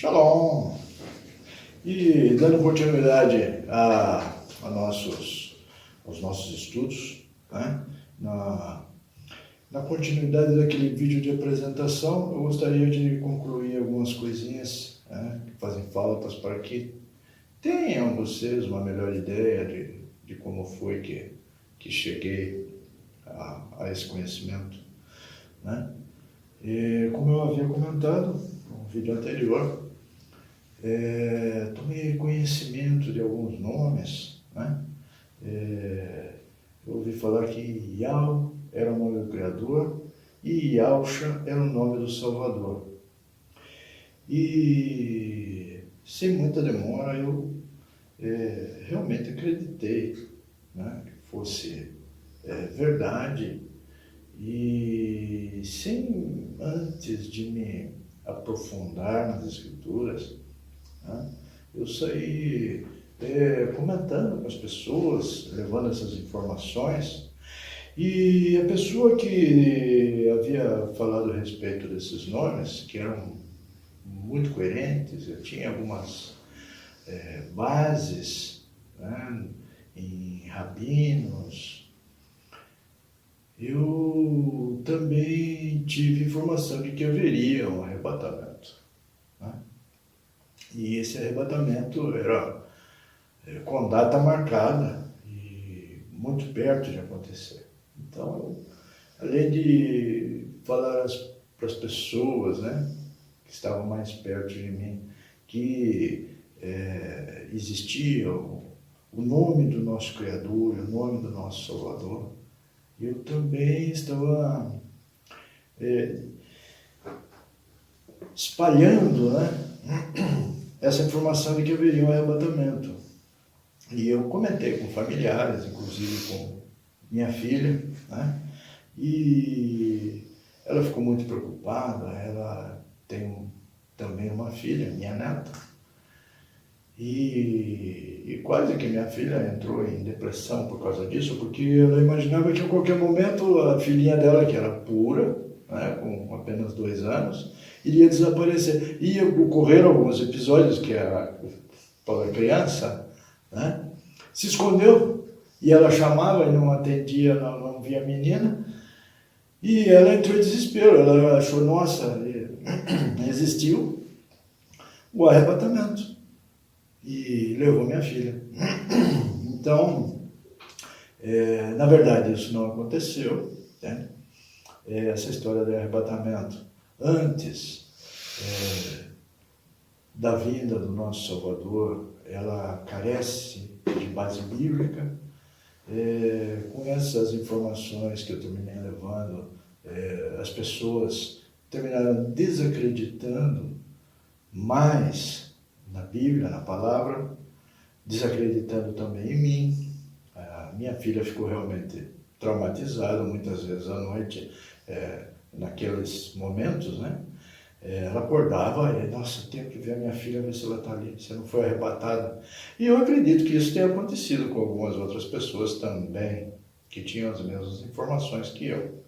Shalom! E dando continuidade aos nossos estudos, né? Na continuidade daquele vídeo de apresentação, eu gostaria de concluir algumas coisinhas, né, que fazem faltas para que tenham vocês uma melhor ideia de como foi que cheguei a esse conhecimento, né? E como eu havia comentado no vídeo anterior, tomei conhecimento de alguns nomes, né? Eu ouvi falar que Yahweh era o nome do Criador e Yahusha era o nome do Salvador. E sem muita demora eu realmente acreditei, né, que fosse verdade, e sem antes de me aprofundar nas Escrituras, né, eu saí comentando com as pessoas, levando essas informações, e a pessoa que havia falado a respeito desses nomes, que eram muito coerentes, eu tinha algumas bases, né, em rabinos, eu também tive informação de que haveria um arrebatamento, né? E esse arrebatamento era com data marcada e muito perto de acontecer. Então, além de falar para as pessoas, né, que estavam mais perto de mim, que existia o nome do nosso Criador, o nome do nosso Salvador, eu também estava espalhando, né, essa informação de que haveria um arrebatamento. E eu comentei com familiares, inclusive com minha filha, né, e ela ficou muito preocupada. Ela tem também uma filha, minha neta, e quase que minha filha entrou em depressão por causa disso, porque ela imaginava que a qualquer momento a filhinha dela, que era pura, né, com apenas 2 anos, iria desaparecer. E ocorreram alguns episódios que a criança, né, se escondeu, e ela chamava e não atendia, não via a menina, e ela entrou em desespero. Ela achou, nossa, existiu o arrebatamento, e levou minha filha. Então, na verdade, isso não aconteceu, né? Essa história do arrebatamento antes da vinda do nosso Salvador, ela carece de base bíblica. Com essas informações que eu terminei levando, as pessoas terminaram desacreditando mais na Bíblia, na palavra, desacreditando também em mim. A minha filha ficou realmente traumatizada muitas vezes à noite, naqueles momentos, né? Ela acordava e, nossa, tenho que ver a minha filha, ver se ela está ali, se não foi arrebatada. E eu acredito que isso tenha acontecido com algumas outras pessoas também, que tinham as mesmas informações que eu.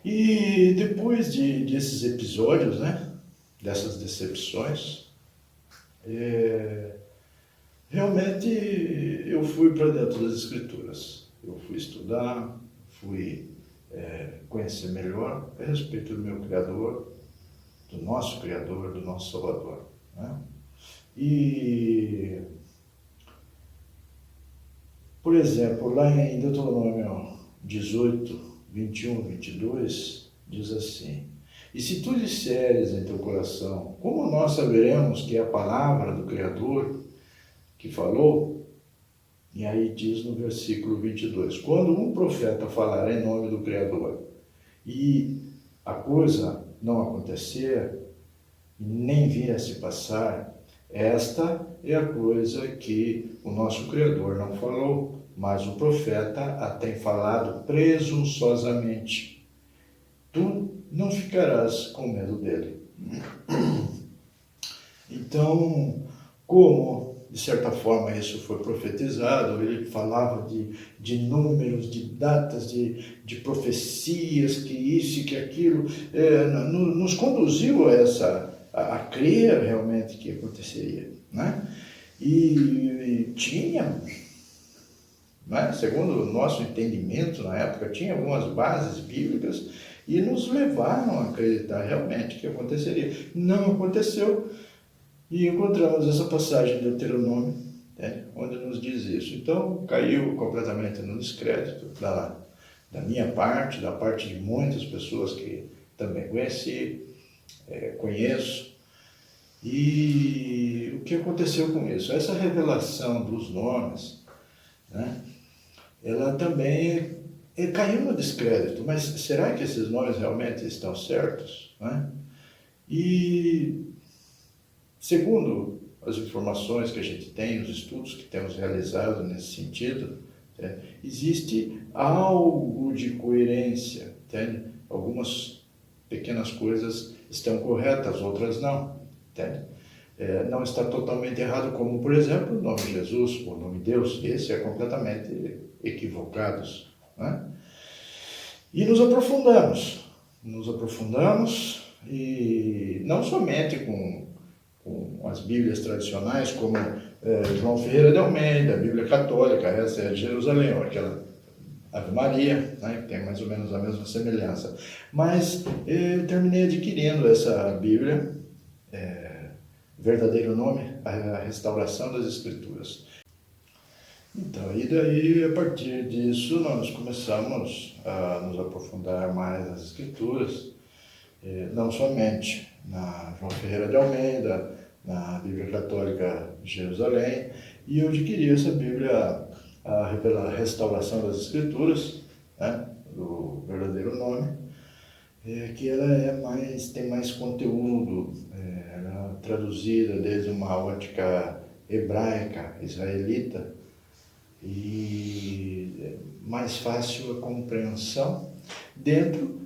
E depois desses episódios, né, dessas decepções, realmente eu fui para dentro das Escrituras. Eu fui estudar, fui conhecer melhor a respeito do meu Criador, do nosso Criador, do nosso Salvador, né? E, por exemplo, lá em Deuteronômio 18, 21, 22, diz assim: e se tu disseres em teu coração, como nós saberemos que é a palavra do Criador que falou? E aí diz no versículo 22, quando um profeta falar em nome do Criador e a coisa não acontecer, nem vir a se passar, esta é a coisa que o nosso Criador não falou, mas o profeta a tem falado presunçosamente. Tu não ficarás com medo dele. Então, como de certa forma isso foi profetizado, ele falava de números, de datas, de profecias, que isso e que aquilo, nos conduziu a a crer realmente que aconteceria, né? E tinha, né, segundo o nosso entendimento na época, tinha algumas bases bíblicas e nos levaram a acreditar realmente que aconteceria. Não aconteceu e encontramos essa passagem de Deuteronômio, né, onde nos diz isso. Então caiu completamente no descrédito da minha parte, da parte de muitas pessoas que também conheço. E o que aconteceu com isso? Essa revelação dos nomes, né, ela também caiu no descrédito, mas será que esses nomes realmente estão certos? Né? E, segundo as informações que a gente tem, os estudos que temos realizado nesse sentido, existe algo de coerência, entende? Algumas pequenas coisas estão corretas, outras não, entende? Não está totalmente errado, como, por exemplo, o nome Jesus, o nome Deus, esse é completamente equivocados, né? E nos aprofundamos e não somente com as Bíblias tradicionais, como João Ferreira de Almeida, a Bíblia Católica, essa é de Jerusalém, ou aquela Ave Maria, né, que tem mais ou menos a mesma semelhança. Mas eu terminei adquirindo essa Bíblia, verdadeiro nome, a Restauração das Escrituras. Então, e daí, a partir disso, nós começamos a nos aprofundar mais nas Escrituras, não somente na João Ferreira de Almeida, na Bíblia Católica de Jerusalém, e eu adquiri essa Bíblia, a Restauração das Escrituras, né, do verdadeiro nome, que ela tem mais conteúdo, ela é traduzida desde uma ótica hebraica, israelita, e mais fácil a compreensão dentro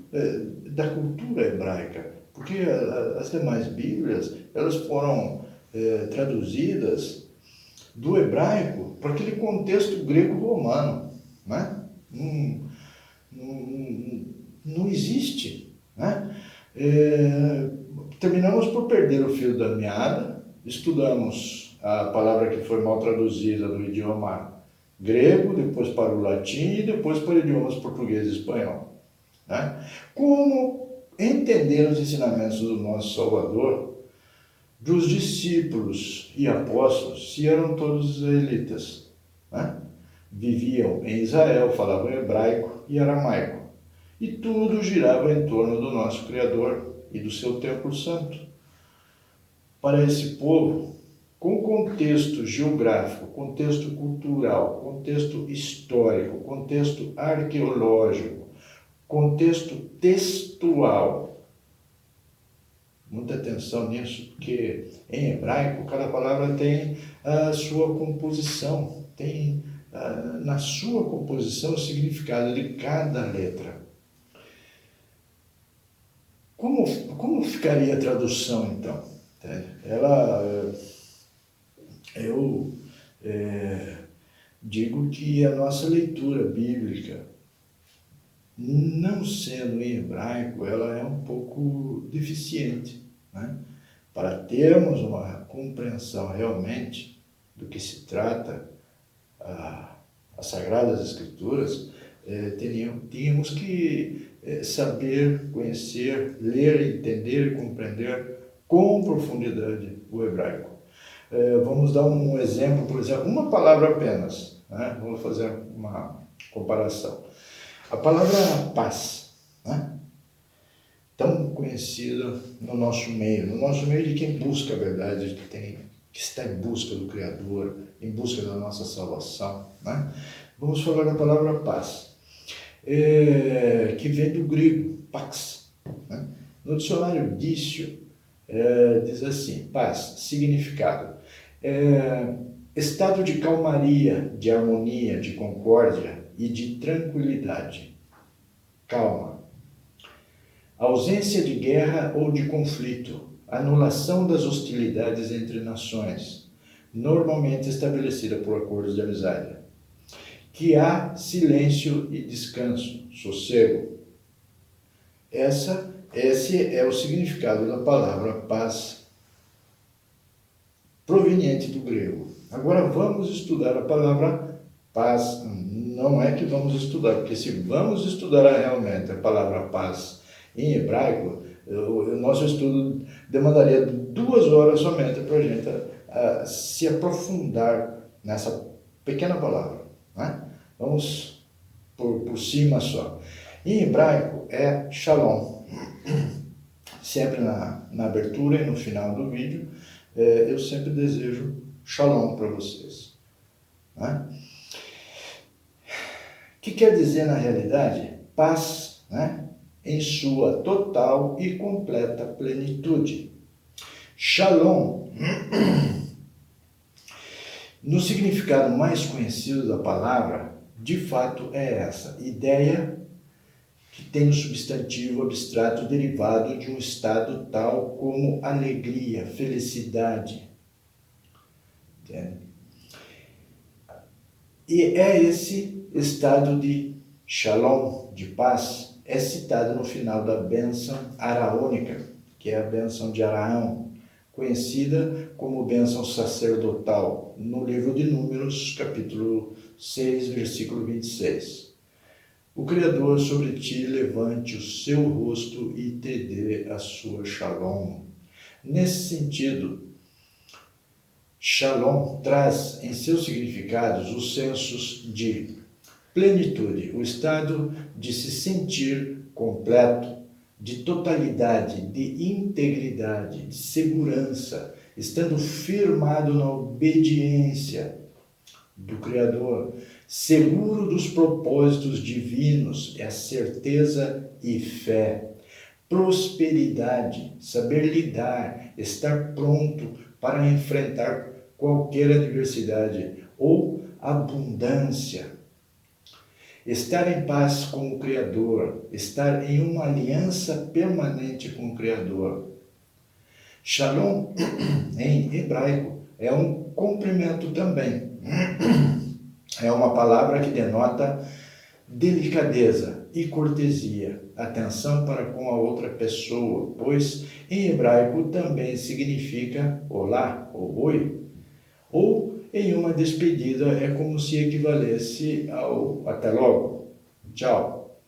da cultura hebraica, porque as demais Bíblias, elas foram traduzidas do hebraico para aquele contexto grego-romano, né? Não existe, né? Terminamos por perder o fio da meada, estudamos a palavra que foi mal traduzida do idioma grego, depois para o latim e depois para idiomas português e espanhol, né? Como entender os ensinamentos do nosso Salvador, dos discípulos e apóstolos, se eram todos israelitas, né? Viviam em Israel, falavam hebraico e aramaico, e tudo girava em torno do nosso Criador e do seu templo santo. Para esse povo, com contexto geográfico, contexto cultural, contexto histórico, contexto arqueológico, contexto textual. Muita atenção nisso, porque em hebraico cada palavra tem a sua composição, tem na sua composição o significado de cada letra. Como ficaria a tradução então? Eu digo que a nossa leitura bíblica, não sendo em hebraico, ela é um pouco deficiente, né? Para termos uma compreensão realmente do que se trata as Sagradas Escrituras, tínhamos que saber, conhecer, ler, entender e compreender com profundidade o hebraico. Vamos dar um exemplo, por exemplo, uma palavra apenas, né? Vamos fazer uma comparação. A palavra paz, né? Tão conhecida no nosso meio de quem busca a verdade, que está em busca do Criador, em busca da nossa salvação, né? Vamos falar da palavra paz, que vem do grego, pax, né? No dicionário Dício, diz assim, paz, significado, estado de calmaria, de harmonia, de concórdia e de tranquilidade, calma, ausência de guerra ou de conflito, anulação das hostilidades entre nações, normalmente estabelecida por acordos de amizade, que há silêncio e descanso, sossego. Essa Esse é o significado da palavra paz proveniente do grego. Agora vamos estudar a palavra paz. Não é que vamos estudar, porque se vamos estudar realmente a palavra paz em hebraico, o nosso estudo demandaria 2 horas somente para a gente se aprofundar nessa pequena palavra, né? Vamos por cima só. Em hebraico é shalom. Sempre na abertura e no final do vídeo, eu sempre desejo shalom para vocês, né? O que quer dizer na realidade? Paz, né? Em sua total e completa plenitude. Shalom, no significado mais conhecido da palavra, de fato é essa ideia que tem o substantivo abstrato derivado de um estado tal como alegria, felicidade. Entende? E é esse estado de shalom, de paz, é citado no final da bênção araônica, que é a bênção de Araão, conhecida como bênção sacerdotal, no livro de Números, capítulo 6, versículo 26. O Criador sobre ti levante o seu rosto e te dê a sua shalom. Nesse sentido, shalom traz em seus significados os sensos de plenitude, o estado de se sentir completo, de totalidade, de integridade, de segurança, estando firmado na obediência do Criador, seguro dos propósitos divinos, é a certeza e fé, prosperidade, saber lidar, estar pronto para enfrentar qualquer adversidade, ou abundância, estar em paz com o Criador, estar em uma aliança permanente com o Criador. Shalom, em hebraico, é um cumprimento também. É uma palavra que denota delicadeza e cortesia, atenção para com a outra pessoa, pois em hebraico também significa olá ou oi, ou em uma despedida é como se equivalesse ao até logo, tchau.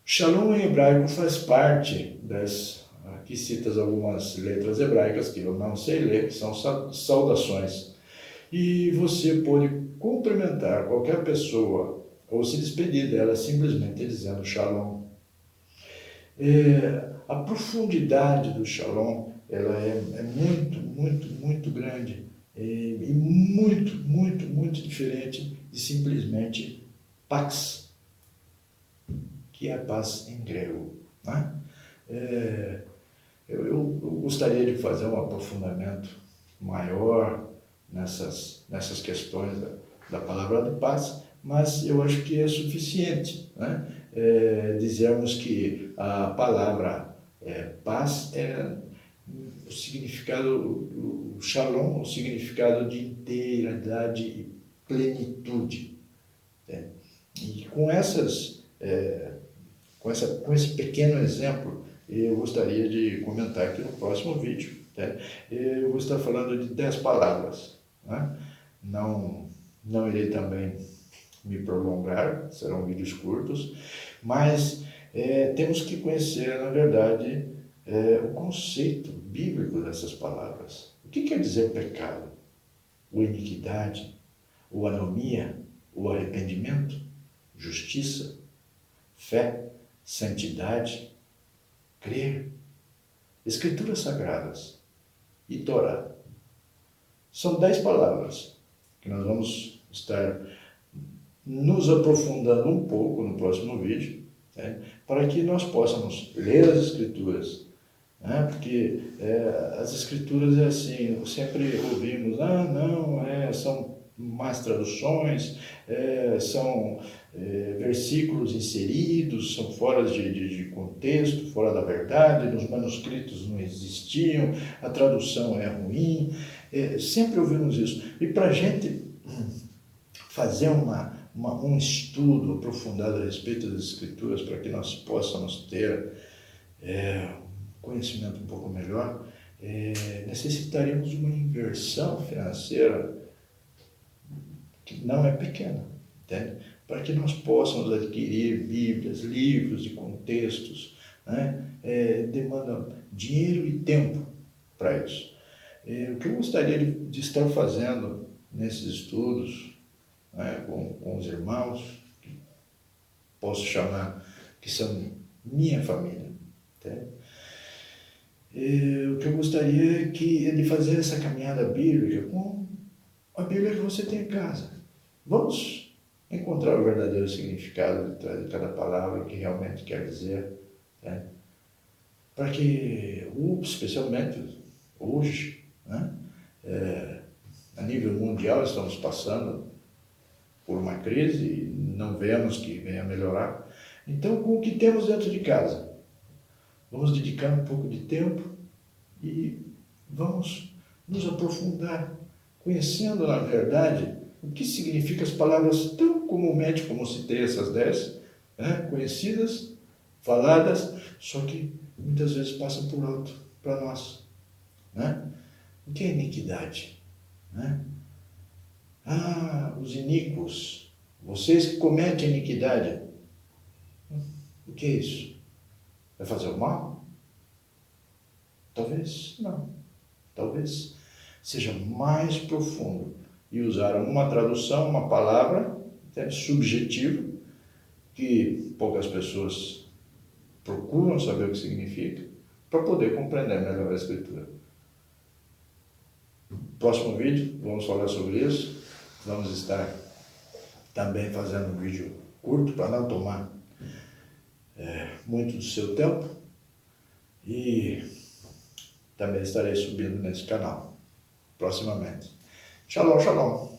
Shalom em hebraico faz parte das, aqui citas algumas letras hebraicas que eu não sei ler, que são saudações. E você pode cumprimentar qualquer pessoa ou se despedir dela simplesmente dizendo shalom. A profundidade do shalom ela é muito, muito, muito grande e muito, muito, muito diferente de simplesmente pax, que é paz em grego, né? Eu gostaria de fazer um aprofundamento maior nessas questões da palavra de paz, mas eu acho que é suficiente, né? Dizermos que a palavra paz é o significado, o shalom, o significado de integridade e plenitude. Né? E com esse pequeno exemplo, eu gostaria de comentar aqui no próximo vídeo. Né? Eu vou estar falando de 10 palavras. Né? Não irei também me prolongar, serão vídeos curtos, mas temos que conhecer, na verdade, o conceito bíblico dessas palavras. O que quer dizer pecado? Ou iniquidade? Ou anomia? Ou arrependimento? Justiça? Fé? Santidade? Crer? Escrituras sagradas e Torá. São 10 palavras que nós vamos estar nos aprofundando um pouco no próximo vídeo, né, para que nós possamos ler as Escrituras, né, porque as Escrituras é assim, sempre ouvimos, são más traduções, são versículos inseridos, são fora de contexto, fora da verdade, nos manuscritos não existiam, a tradução é ruim, sempre ouvimos isso. E para a gente fazer um estudo aprofundado a respeito das Escrituras, para que nós possamos ter conhecimento um pouco melhor, necessitaríamos de uma inversão financeira que não é pequena, entende? Para que nós possamos adquirir Bíblias, livros de contextos, né? Demanda dinheiro e tempo para isso. O que eu gostaria de estar fazendo nesses estudos, né, com os irmãos, que posso chamar que são minha família, entende? O que eu gostaria é de fazer essa caminhada bíblica com a Bíblia que você tem em casa. Vamos encontrar o verdadeiro significado de cada palavra, o que realmente quer dizer, né? Para que, especialmente hoje, né, a nível mundial, estamos passando por uma crise e não vemos que venha a melhorar. Então, com o que temos dentro de casa, vamos dedicar um pouco de tempo e vamos nos aprofundar, conhecendo, na verdade, o que significam as palavras tão comumente como citei essas 10, né, conhecidas, faladas, só que muitas vezes passam por alto para nós, né? O que é iniquidade? Né? Os iníquos, vocês que cometem iniquidade. O que é isso? Vai fazer o mal? Talvez não. Talvez seja mais profundo e usar uma tradução, uma palavra subjetiva, que poucas pessoas procuram saber o que significa, para poder compreender melhor a Escritura. No próximo vídeo, vamos falar sobre isso. Vamos estar também fazendo um vídeo curto, para não tomar muito do seu tempo. E também estarei subindo nesse canal, proximamente. Shalom, shalom.